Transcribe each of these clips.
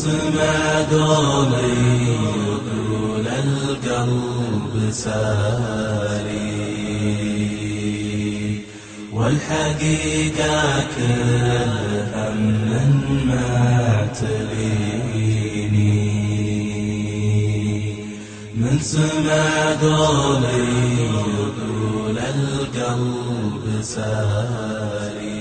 سمع قولي يقول القلب ساري، والحقيقة كلها من ما تليني. من سمع قولي يقول القلب ساري.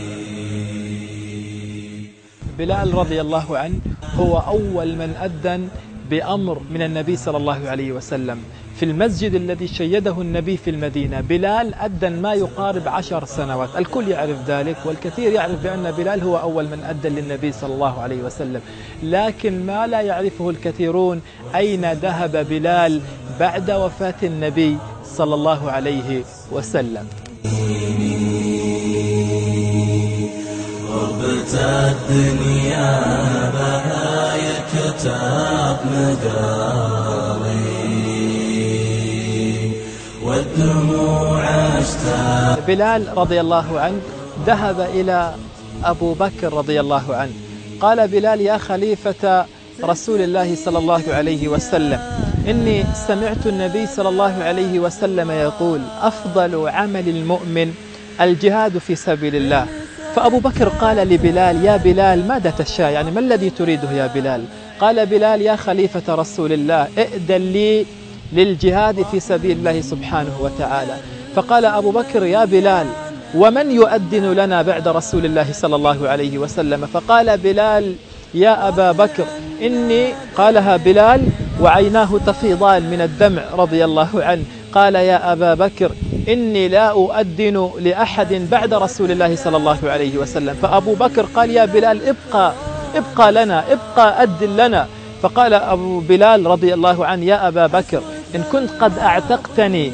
بلال رضي الله عنه هو أول من أذن بأمر من النبي صلى الله عليه وسلم في المسجد الذي شيده النبي في المدينة. بلال أذن ما يقارب 10 سنوات، الكل يعرف ذلك، والكثير يعرف بأن بلال هو أول من أذن للنبي صلى الله عليه وسلم. لكن ما لا يعرفه الكثيرون أين ذهب بلال بعد وفاة النبي صلى الله عليه وسلم. غربة الدنيا بهاي كتاب مقاري، والدموع اشتاق. بلال رضي الله عنه ذهب إلى أبو بكر رضي الله عنه، قال بلال: يا خليفة رسول الله صلى الله عليه وسلم، إني سمعت النبي صلى الله عليه وسلم يقول: أفضل عمل المؤمن الجهاد في سبيل الله. فأبو بكر قال لبلال: يا بلال ماذا تشاء؟ يعني ما الذي تريده يا بلال؟ قال بلال: يا خليفة رسول الله، ائذن لي للجهاد في سبيل الله سبحانه وتعالى. فقال أبو بكر: يا بلال ومن يؤذن لنا بعد رسول الله صلى الله عليه وسلم؟ فقال بلال: يا أبا بكر إني، قالها بلال وعيناه تفيضان من الدمع رضي الله عنه، قال: يا أبا بكر إني لا أؤذن لأحد بعد رسول الله صلى الله عليه وسلم. فأبو بكر قال: يا بلال ابقى لنا، ابقى أذن لنا. فقال أبو بلال رضي الله عنه: يا أبا بكر إن كنت قد أعتقتني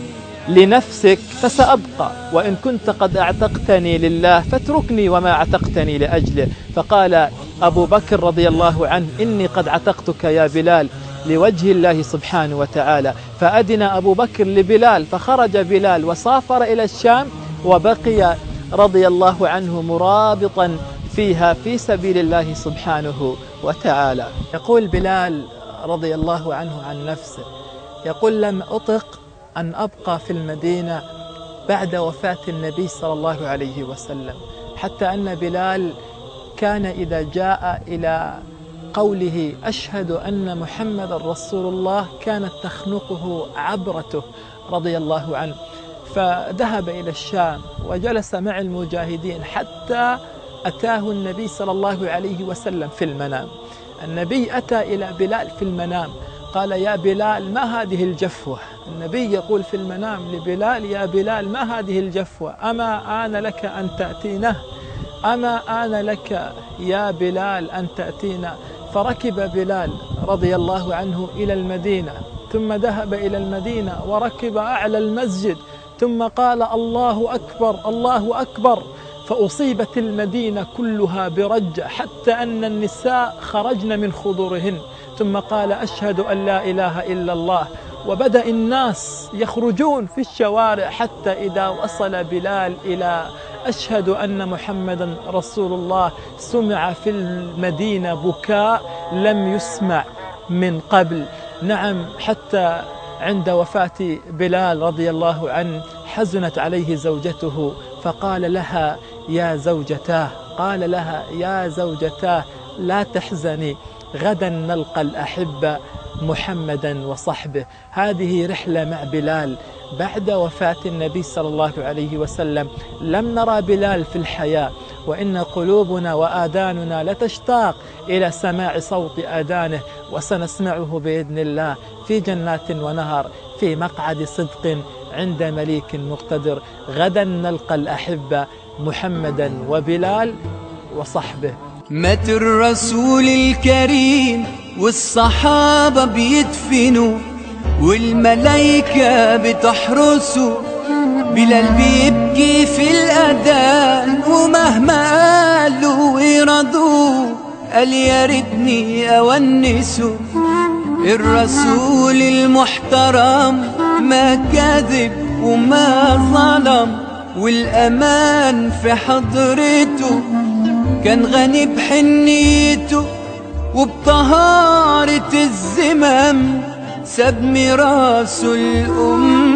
لنفسك فسأبقى، وإن كنت قد أعتقتني لله فاتركني وما اعتقتني لأجله. فقال أبو بكر رضي الله عنه: إني قد عتقتك يا بلال لوجه الله سبحانه وتعالى. فأذن أبو بكر لبلال، فخرج بلال وسافر إلى الشام، وبقي رضي الله عنه مرابطا فيها في سبيل الله سبحانه وتعالى. يقول بلال رضي الله عنه عن نفسه، يقول: لم أطق أن أبقى في المدينة بعد وفاة النبي صلى الله عليه وسلم، حتى أن بلال كان إذا جاء إلى قوله أشهد أن محمد رسول الله كانت تخنقه عبرته رضي الله عنه. فذهب إلى الشام وجلس مع المجاهدين حتى أتاه النبي صلى الله عليه وسلم في المنام. النبي أتى إلى بلال في المنام، قال: يا بلال ما هذه الجفوة؟ النبي يقول في المنام لبلال: يا بلال ما هذه الجفوة؟ أما آن لك أن تأتينا؟ أما آن لك يا بلال أن تأتينا؟ فركب بلال رضي الله عنه إلى المدينة، ثم ذهب إلى المدينة وركب أعلى المسجد، ثم قال: الله أكبر الله أكبر. فأصيبت المدينة كلها برجة، حتى أن النساء خرجن من خضورهن. ثم قال: أشهد أن لا إله إلا الله. وبدأ الناس يخرجون في الشوارع، حتى إذا وصل بلال إلى أشهد أن محمدا رسول الله سمع في المدينة بكاء لم يسمع من قبل. نعم، حتى عند وفاة بلال رضي الله عنه حزنت عليه زوجته، فقال لها: يا زوجتاه، قال لها: يا زوجتاه لا تحزني، غدا نلقى الأحبة محمدا وصحبه. هذه رحلة مع بلال بعد وفاة النبي صلى الله عليه وسلم. لم نرى بلال في الحياة، وإن قلوبنا وآذاننا لتشتاق إلى سماع صوت آذانه، وسنسمعه بإذن الله في جنات ونهر في مقعد صدق عند مليك مقتدر. غدا نلقى الأحبة محمدا وبلال وصحبه. مات الرسول الكريم والصحابة بيدفنوا والملايكة بتحرسوا، بلال بيبكي في الأذان ومهما قالوا ويرضوا قال: يا ريتني أونسوا. الرسول المحترم ما كذب وما ظلم، والأمان في حضرته، كان غني بحنيته وبطهارة الزمام ساب ميراثه لأمته.